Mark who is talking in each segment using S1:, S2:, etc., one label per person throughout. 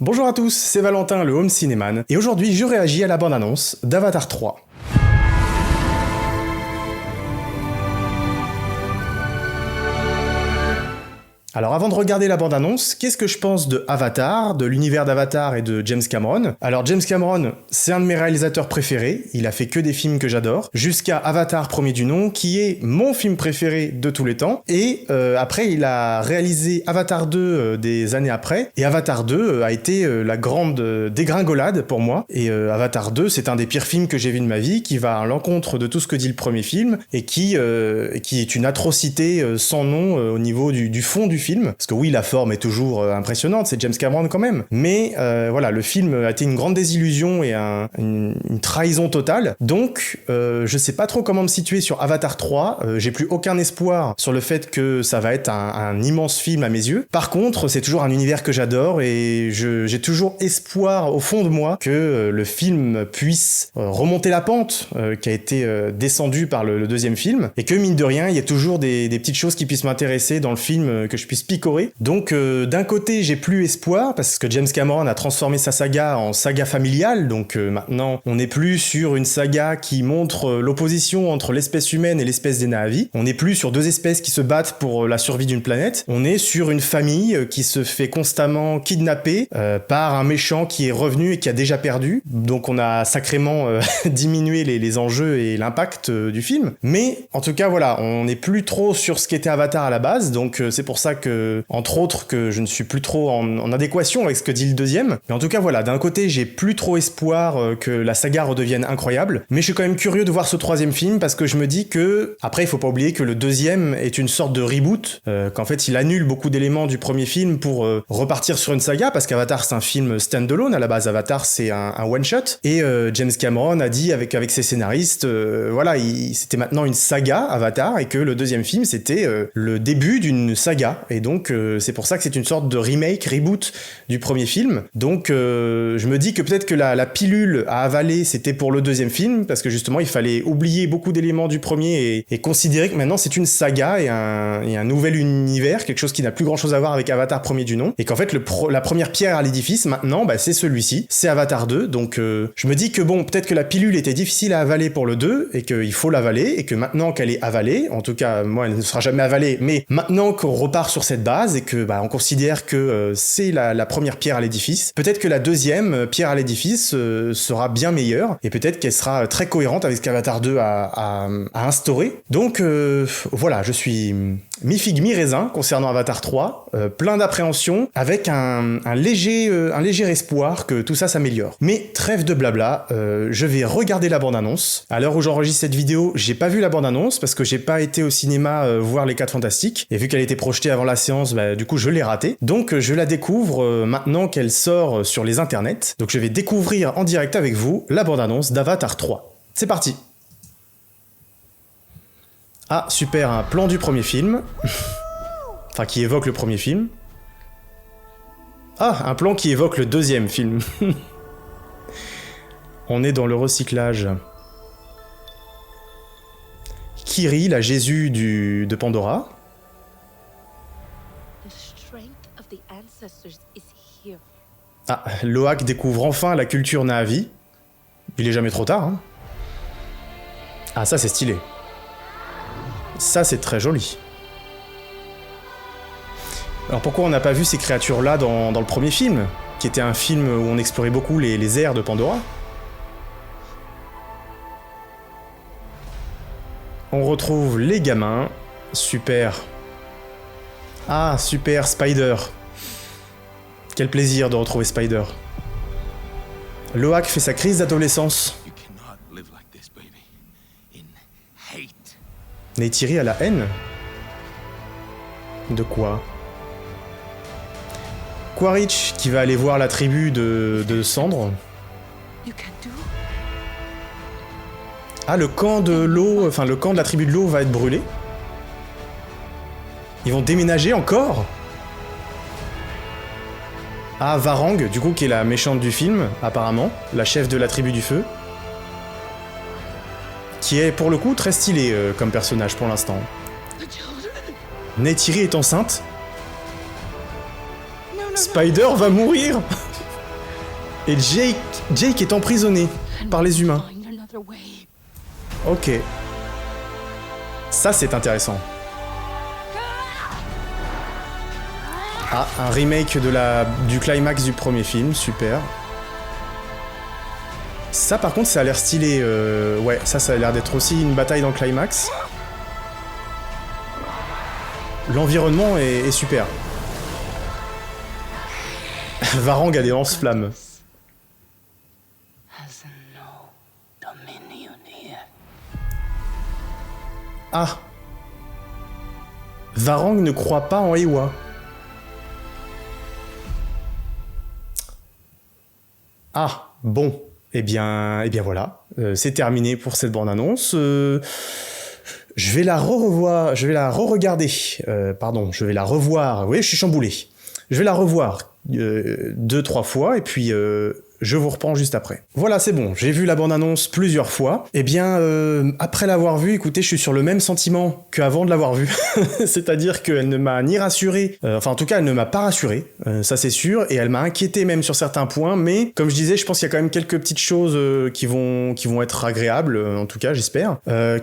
S1: Bonjour à tous, c'est Valentin, le Home Cinéman, et aujourd'hui je réagis à la bande-annonce d'Avatar 3. Alors avant de regarder la bande-annonce, qu'est-ce que je pense de Avatar, de l'univers d'Avatar et de James Cameron? Alors James Cameron, c'est un de mes réalisateurs préférés, il a fait que des films que j'adore, jusqu'à Avatar premier du nom, qui est mon film préféré de tous les temps, et après il a réalisé Avatar 2 des années après, et Avatar 2 a été la grande dégringolade pour moi, et Avatar 2 c'est un des pires films que j'ai vu de ma vie, qui va à l'encontre de tout ce que dit le premier film, et qui est une atrocité sans nom au niveau du fond du film, parce que oui, la forme est toujours impressionnante, c'est James Cameron quand même, mais voilà, le film a été une grande désillusion et une trahison totale, donc je sais pas trop comment me situer sur Avatar 3, j'ai plus aucun espoir sur le fait que ça va être un immense film à mes yeux. Par contre, c'est toujours un univers que j'adore et j'ai toujours espoir au fond de moi que le film puisse remonter la pente qui a été descendue par le deuxième film, et que mine de rien, il y a toujours des petites choses qui puissent m'intéresser dans le film, que je puisse picorer. Donc d'un côté j'ai plus espoir parce que James Cameron a transformé sa saga en saga familiale, donc maintenant on n'est plus sur une saga qui montre l'opposition entre l'espèce humaine et l'espèce des Na'vi, on n'est plus sur deux espèces qui se battent pour la survie d'une planète, on est sur une famille qui se fait constamment kidnapper par un méchant qui est revenu et qui a déjà perdu, donc on a sacrément diminué les enjeux et l'impact du film, mais en tout cas voilà, on n'est plus trop sur ce qu'était Avatar à la base, donc c'est pour ça que, entre autres, que je ne suis plus trop en adéquation avec ce que dit le deuxième. Mais en tout cas, voilà, d'un côté, j'ai plus trop espoir que la saga redevienne incroyable, mais je suis quand même curieux de voir ce troisième film parce que je me dis que, après, il faut pas oublier que le deuxième est une sorte de reboot, qu'en fait, il annule beaucoup d'éléments du premier film pour repartir sur une saga, parce qu'Avatar, c'est un film stand-alone, à la base, Avatar, c'est un one-shot, et James Cameron a dit avec ses scénaristes, voilà, c'était maintenant une saga, Avatar, et que le deuxième film, c'était le début d'une saga. Et donc c'est pour ça que c'est une sorte de remake, reboot du premier film. Donc je me dis que peut-être que la pilule à avaler c'était pour le deuxième film, parce que justement il fallait oublier beaucoup d'éléments du premier et considérer que maintenant c'est une saga et un nouvel univers, quelque chose qui n'a plus grand chose à voir avec Avatar premier du nom, et qu'en fait la première pierre à l'édifice maintenant c'est celui-ci, c'est Avatar 2. Donc je me dis que bon, peut-être que la pilule était difficile à avaler pour le 2 et qu'il faut l'avaler, et que maintenant qu'elle est avalée, en tout cas moi elle ne sera jamais avalée, mais maintenant qu'on repart sur cette base et que on considère que c'est la première pierre à l'édifice, peut-être que la deuxième pierre à l'édifice sera bien meilleure, et peut-être qu'elle sera très cohérente avec ce qu'Avatar 2 a instauré. Donc voilà, je suis mi-figue, mi-raisin concernant Avatar 3, plein d'appréhension, avec un léger espoir que tout ça s'améliore. Mais trêve de blabla, je vais regarder la bande-annonce. À l'heure où j'enregistre cette vidéo, j'ai pas vu la bande-annonce parce que j'ai pas été au cinéma voir Les 4 Fantastiques, et vu qu'elle était projetée avant la séance, du coup je l'ai ratée. Donc je la découvre maintenant qu'elle sort sur les internets. Donc je vais découvrir en direct avec vous la bande-annonce d'Avatar 3. C'est parti! Ah, super, un plan du premier film. Enfin, qui évoque le premier film. Ah, un plan qui évoque le deuxième film. On est dans le recyclage. Kiri, la Jésus de Pandora. Ah, Loak découvre enfin la culture Na'vi. Il est jamais trop tard, hein. Ah, ça c'est stylé. Ça c'est très joli. Alors pourquoi on n'a pas vu ces créatures-là dans le premier film, qui était un film où on explorait beaucoup les airs de Pandora? On retrouve les gamins. Super. Ah, super, Spider. Quel plaisir de retrouver Spider. Loak fait sa crise d'adolescence. Neytiri a la haine? De quoi? Quaritch qui va aller voir la tribu de Cendre. Ah, le camp de l'eau, enfin le camp de la tribu de l'eau va être brûlé. Ils vont déménager encore? Ah, Varang, du coup, qui est la méchante du film, apparemment, la chef de la tribu du feu. Qui est, pour le coup, très stylée comme personnage pour l'instant. Neytiri est enceinte. Spider va mourir. Et Jake est emprisonné par les humains. Ok. Ça, c'est intéressant. Ah, un remake du climax du premier film, super. Ça, par contre, ça a l'air stylé. Ouais, ça a l'air d'être aussi une bataille dans le climax. L'environnement est super. Varang a des lance-flammes. Ah. Varang ne croit pas en Eywa. Ah, bon. Eh bien voilà. C'est terminé pour cette bande-annonce. Je vais la re-revoir. Je vais la re-regarder. Je vais la revoir. Oui, je suis chamboulé. Je vais la revoir 2-3 fois et puis je vous reprends juste après. Voilà, c'est bon, j'ai vu la bande-annonce plusieurs fois. Eh bien, après l'avoir vue, écoutez, je suis sur le même sentiment qu'avant de l'avoir vue. C'est-à-dire qu'elle ne m'a ni rassuré, en tout cas, elle ne m'a pas rassuré, ça c'est sûr, et elle m'a inquiété même sur certains points, mais comme je disais, je pense qu'il y a quand même quelques petites choses qui vont être agréables, en tout cas, j'espère.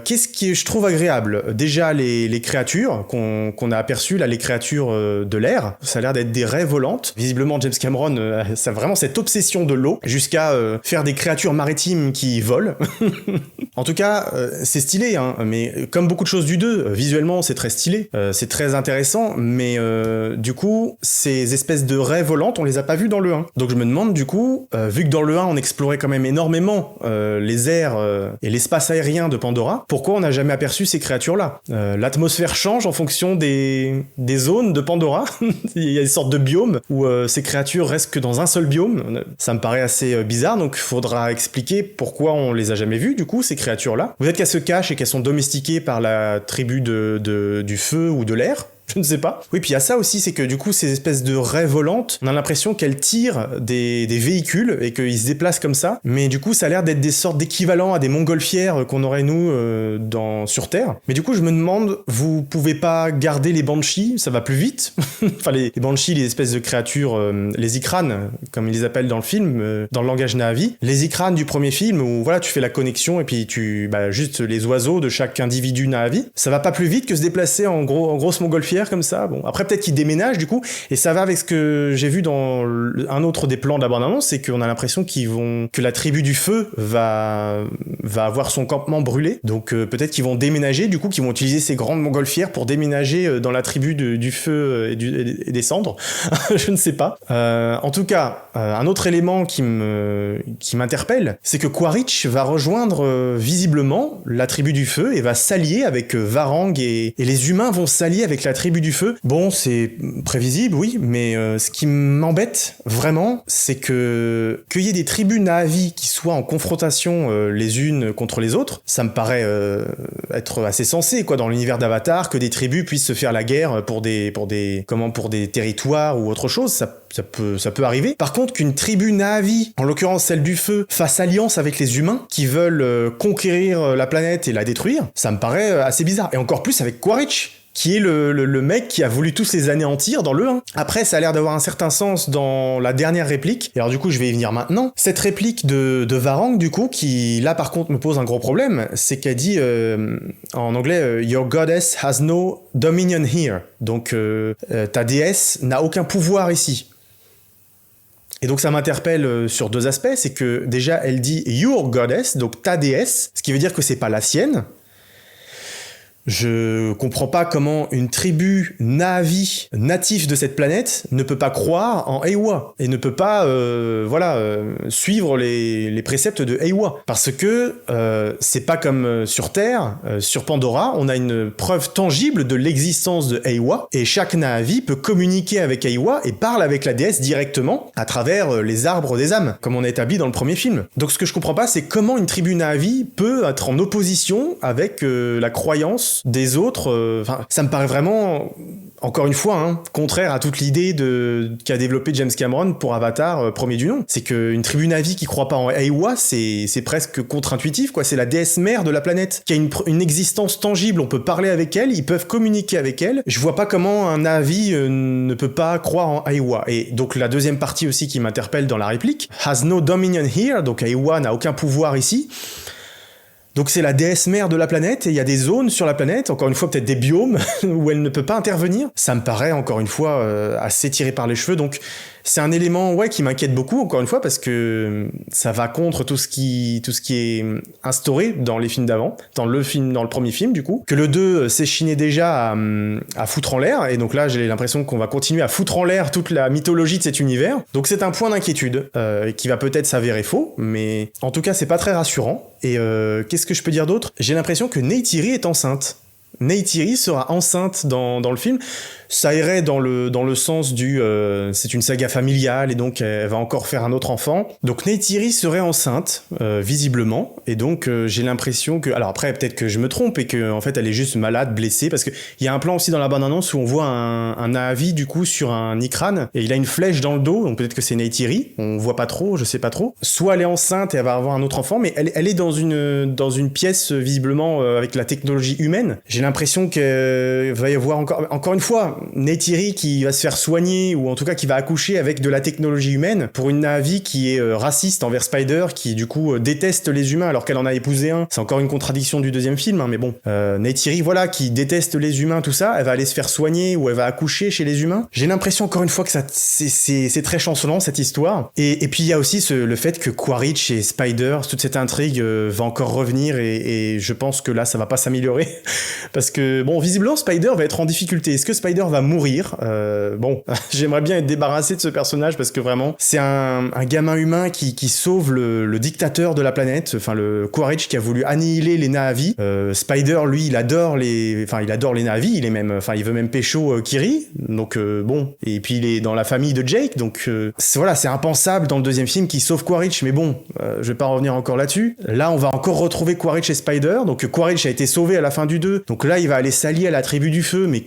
S1: Qu'est-ce que je trouve agréable? Déjà, les créatures qu'on a aperçues, là, les créatures de l'air, ça a l'air d'être des raies volantes. Visiblement, James Cameron, ça a vraiment cette obsession de l'eau, jusqu'à faire des créatures maritimes qui volent. En tout cas, c'est stylé, hein, mais comme beaucoup de choses du 2, visuellement c'est très stylé, c'est très intéressant, mais du coup, ces espèces de raies volantes, on les a pas vues dans le 1. Donc je me demande du coup, vu que dans le 1 on explorait quand même énormément les airs et l'espace aérien de Pandora, pourquoi on n'a jamais aperçu ces créatures-là? L'atmosphère change en fonction des zones de Pandora. Il y a des sortes de biomes où ces créatures restent que dans un seul biome. Ça me paraît assez bizarre, donc faudra expliquer pourquoi on les a jamais vues, du coup, ces créatures-là. Peut-être qu'elles se cachent et qu'elles sont domestiquées par la tribu du feu ou de l'air. Je ne sais pas. Oui, puis il y a ça aussi, c'est que du coup, ces espèces de raies volantes, on a l'impression qu'elles tirent des véhicules et qu'ils se déplacent comme ça. Mais du coup, ça a l'air d'être des sortes d'équivalents à des montgolfières qu'on aurait, nous, sur Terre. Mais du coup, je me demande, vous pouvez pas garder les banshees? Ça va plus vite. Enfin, les banshees, les espèces de créatures, les ikranes, comme ils les appellent dans le film, dans le langage Na'vi. Les ikranes du premier film, où voilà, tu fais la connexion et puis juste les oiseaux de chaque individu Na'vi. Ça va pas plus vite que se déplacer en grosse montgolfière comme ça. Bon, après peut-être qu'ils déménagent du coup, et ça va avec ce que j'ai vu dans un autre des plans de la bande-annonce, c'est qu'on a l'impression que la tribu du feu va avoir son campement brûlé, donc peut-être qu'ils vont déménager, du coup qu'ils vont utiliser ces grandes montgolfières pour déménager dans la tribu du feu et des cendres. Je ne sais pas. En tout cas, un autre élément qui m'interpelle, c'est que Quaritch va rejoindre visiblement la tribu du feu et va s'allier avec Varang, et les humains vont s'allier avec la tribu du feu. Bon, c'est prévisible, oui, mais ce qui m'embête vraiment, c'est qu'il y ait des tribus Na'vi qui soient en confrontation les unes contre les autres. Ça me paraît être assez sensé, quoi, dans l'univers d'Avatar, que des tribus puissent se faire la guerre pour des territoires ou autre chose. Ça peut arriver. Par contre, qu'une tribu Na'vi, en l'occurrence celle du feu, fasse alliance avec les humains qui veulent conquérir la planète et la détruire, ça me paraît assez bizarre. Et encore plus avec Quaritch, qui est le mec qui a voulu tous les anéantir dans le 1. Après, ça a l'air d'avoir un certain sens dans la dernière réplique. Et alors du coup, je vais y venir maintenant. Cette réplique de Varang, du coup, qui là par contre me pose un gros problème, c'est qu'elle dit en anglais Your goddess has no dominion here. Donc ta déesse n'a aucun pouvoir ici. Et donc ça m'interpelle sur deux aspects, c'est que déjà elle dit your goddess, donc ta déesse, ce qui veut dire que c'est pas la sienne. Je comprends pas comment une tribu Na'vi natif de cette planète ne peut pas croire en Eywa et ne peut pas suivre les préceptes de Eywa, parce que c'est pas comme sur Terre, sur Pandora, on a une preuve tangible de l'existence de Eywa et chaque Na'vi peut communiquer avec Eywa et parle avec la déesse directement à travers les arbres des âmes, comme on a établi dans le premier film. Donc ce que je comprends pas, c'est comment une tribu Na'vi peut être en opposition avec la croyance différence des autres. Ça me paraît vraiment, encore une fois, hein, contraire à toute l'idée qu'a développé James Cameron pour Avatar, premier du nom. C'est qu'une tribu Na'vi qui croit pas en Eywa, c'est presque contre-intuitif, quoi. C'est la déesse mère de la planète, qui a une existence tangible. On peut parler avec elle, ils peuvent communiquer avec elle. Je vois pas comment un Na'vi ne peut pas croire en Eywa. Et donc la deuxième partie aussi qui m'interpelle dans la réplique, has no dominion here, donc Eywa n'a aucun pouvoir ici. Donc c'est la déesse mère de la planète, et il y a des zones sur la planète, encore une fois peut-être des biomes, où elle ne peut pas intervenir. Ça me paraît, encore une fois, assez tiré par les cheveux, donc c'est un élément qui m'inquiète beaucoup, encore une fois, parce que ça va contre tout ce qui est instauré dans les films d'avant, dans le premier film, du coup, que le 2 s'échinait déjà à foutre en l'air, et donc là j'ai l'impression qu'on va continuer à foutre en l'air toute la mythologie de cet univers. Donc c'est un point d'inquiétude, qui va peut-être s'avérer faux, mais en tout cas c'est pas très rassurant. Et qu'est-ce que je peux dire d'autre ? J'ai l'impression que Neytiri est enceinte. Neytiri sera enceinte dans le film. Ça irait dans le sens du c'est une saga familiale et donc elle va encore faire un autre enfant. Donc Neytiri serait enceinte visiblement, et donc j'ai l'impression que, alors après peut-être que je me trompe et que en fait elle est juste malade, blessée, parce que il y a un plan aussi dans la bande-annonce où on voit un Na'vi du coup sur un Ikran et il a une flèche dans le dos, donc peut-être que c'est Neytiri, on voit pas trop, je sais pas trop. Soit elle est enceinte et elle va avoir un autre enfant, mais elle est dans une pièce visiblement avec la technologie humaine. J'ai l'impression qu'il va y avoir encore une fois Neytiri qui va se faire soigner, ou en tout cas qui va accoucher avec de la technologie humaine, pour une Na'vi qui est raciste envers Spider, qui du coup déteste les humains alors qu'elle en a épousé un. C'est encore une contradiction du deuxième film, hein, mais bon. Neytiri, voilà, qui déteste les humains, tout ça, elle va aller se faire soigner ou elle va accoucher chez les humains. J'ai l'impression encore une fois que c'est très chancelant cette histoire. Et puis il y a aussi le fait que Quaritch et Spider, toute cette intrigue va encore revenir, et je pense que là ça va pas s'améliorer parce que bon, visiblement Spider va être en difficulté. Est-ce que Spider va mourir? Bon, j'aimerais bien être débarrassé de ce personnage parce que vraiment, c'est un gamin humain qui sauve le dictateur de la planète, enfin le Quaritch qui a voulu annihiler les Na'vi. Spider, lui, il adore les Na'vi, il veut même pécho Kiri, donc bon, et puis il est dans la famille de Jake, donc c'est impensable dans le deuxième film qu'il sauve Quaritch, mais bon, je vais pas revenir encore là-dessus. Là, on va encore retrouver Quaritch et Spider, donc Quaritch a été sauvé à la fin du 2, donc là, il va aller s'allier à la tribu du feu, mais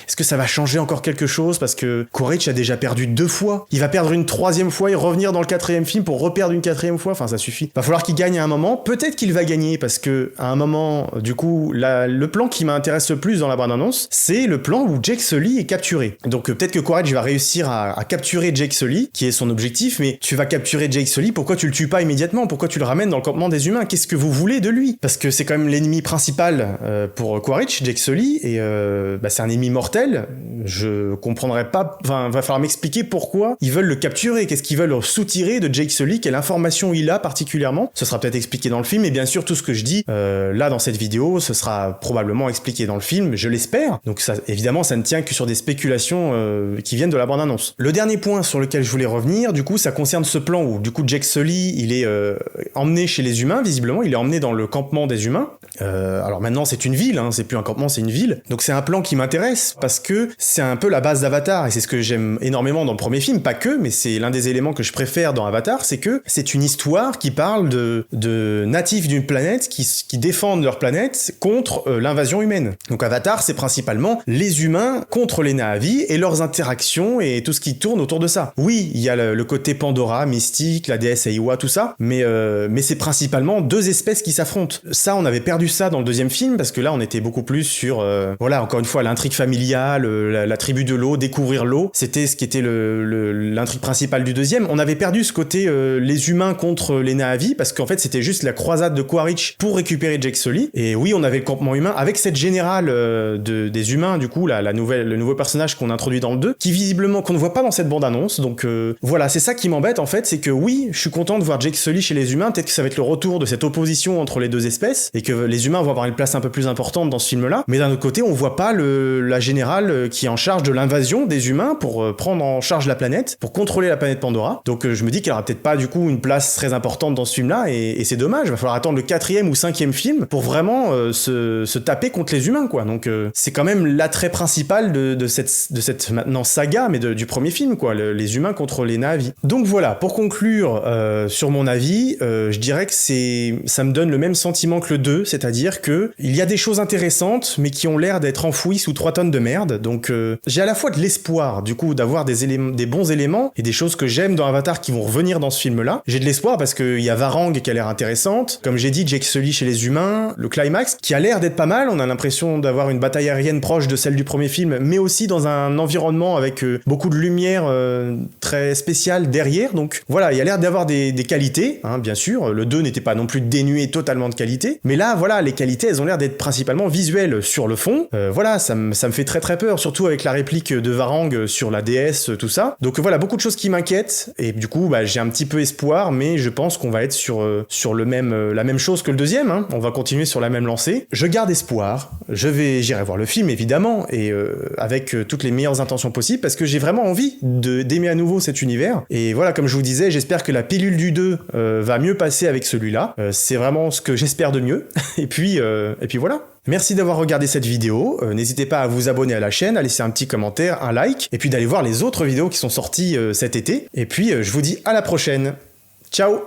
S1: est-ce que ça va changer encore quelque chose, parce que Quaritch a déjà perdu 2 fois. Il va perdre une 3e fois et revenir dans le 4e film pour reperdre une 4e fois. Enfin, ça suffit. Va falloir qu'il gagne à un moment. Peut-être qu'il va gagner parce que à un moment, du coup, le plan qui m'intéresse le plus dans la bande-annonce, c'est le plan où Jake Sully est capturé. Donc peut-être que Quaritch va réussir à capturer Jake Sully, qui est son objectif, mais tu vas capturer Jake Sully, pourquoi tu le tues pas immédiatement? Pourquoi tu le ramènes dans le campement des humains? Qu'est-ce que vous voulez de lui? Parce que c'est quand même l'ennemi principal pour Quaritch, Jake Sully, et c'est un ennemi mortel. Je comprendrais pas, va falloir m'expliquer pourquoi ils veulent le capturer, qu'est-ce qu'ils veulent soutirer de Jake Sully, quelle information il a particulièrement. Ce sera peut-être expliqué dans le film, et bien sûr tout ce que je dis là dans cette vidéo, ce sera probablement expliqué dans le film, je l'espère. Donc ça, évidemment, ça ne tient que sur des spéculations qui viennent de la bande-annonce. Le dernier point sur lequel je voulais revenir, du coup, ça concerne ce plan où du coup Jake Sully, il est emmené chez les humains, visiblement, il est emmené dans le campement des humains. Alors maintenant c'est une ville, hein, c'est plus un campement, c'est une ville. Donc c'est un plan qui m'intéresse parce que c'est un peu la base d'Avatar, et c'est ce que j'aime énormément dans le premier film, pas que, mais c'est l'un des éléments que je préfère dans Avatar, c'est que c'est une histoire qui parle de natifs d'une planète qui défendent leur planète contre l'invasion humaine. Donc Avatar, c'est principalement les humains contre les Na'vi et leurs interactions et tout ce qui tourne autour de ça. Oui, il y a le côté Pandora, mystique, la déesse Eywa, tout ça, mais c'est principalement 2 espèces qui s'affrontent. Ça, on avait perdu ça dans le deuxième film, parce que là, on était beaucoup plus sur, encore une fois, l'intrigue familiale, la tribu de l'eau, découvrir l'eau, c'était ce qui était l'intrigue principale du deuxième. On avait perdu ce côté les humains contre les Na'vi, parce qu'en fait, c'était juste la croisade de Quaritch pour récupérer Jake Sully. Et oui, on avait le campement humain, avec cette générale des humains, du coup, le nouveau personnage qu'on introduit dans le 2, qui visiblement, qu'on ne voit pas dans cette bande-annonce. Donc voilà, c'est ça qui m'embête, en fait, c'est que oui, je suis content de voir Jake Sully chez les humains, peut-être que ça va être le retour de cette opposition entre les 2 espèces, et que les humains vont avoir une place un peu plus importante dans ce film-là, mais d'un autre côté, on voit pas la générale qui est en charge de l'invasion des humains pour prendre en charge la planète, pour contrôler la planète Pandora. Donc je me dis qu'elle aura peut-être pas du coup une place très importante dans ce film-là, et c'est dommage. Il va falloir attendre le 4e ou 5e film pour vraiment se taper contre les humains, quoi. Donc c'est quand même l'attrait principal de cette maintenant saga, mais du premier film, quoi, les humains contre les Na'vi. Donc voilà, pour conclure sur mon avis, je dirais que ça me donne le même sentiment que le 2, c'est-à-dire que il y a des choses intéressantes, mais qui ont l'air d'être enfouies sous 3 tonnes de merde. Donc j'ai à la fois de l'espoir, du coup, d'avoir des bons éléments et des choses que j'aime dans Avatar qui vont revenir dans ce film-là. J'ai de l'espoir parce qu'il y a Varang qui a l'air intéressante. Comme j'ai dit, Jake Sully chez les humains, le climax qui a l'air d'être pas mal. On a l'impression d'avoir une bataille aérienne proche de celle du premier film, mais aussi dans un environnement avec beaucoup de lumière très spéciale derrière. Donc voilà, il y a l'air d'avoir des qualités, hein, bien sûr. Le 2 n'était pas non plus dénué totalement de qualité, mais là, voilà, les qualités, elles ont l'air d'être principalement visuelles sur le fond. Voilà, ça me fait très très peur, surtout avec la réplique de Varang sur la déesse, tout ça. Donc voilà, beaucoup de choses qui m'inquiètent, et du coup, j'ai un petit peu espoir, mais je pense qu'on va être sur la même chose que le deuxième, hein. On va continuer sur la même lancée. Je garde espoir, j'irai voir le film, évidemment, et avec toutes les meilleures intentions possibles, parce que j'ai vraiment envie d'aimer à nouveau cet univers. Et voilà, comme je vous disais, j'espère que la pilule du 2 va mieux passer avec celui-là. C'est vraiment ce que j'espère de mieux. et puis voilà. Merci d'avoir regardé cette vidéo, n'hésitez pas à vous abonner à la chaîne, à laisser un petit commentaire, un like, et puis d'aller voir les autres vidéos qui sont sorties cet été. Et puis je vous dis à la prochaine. Ciao!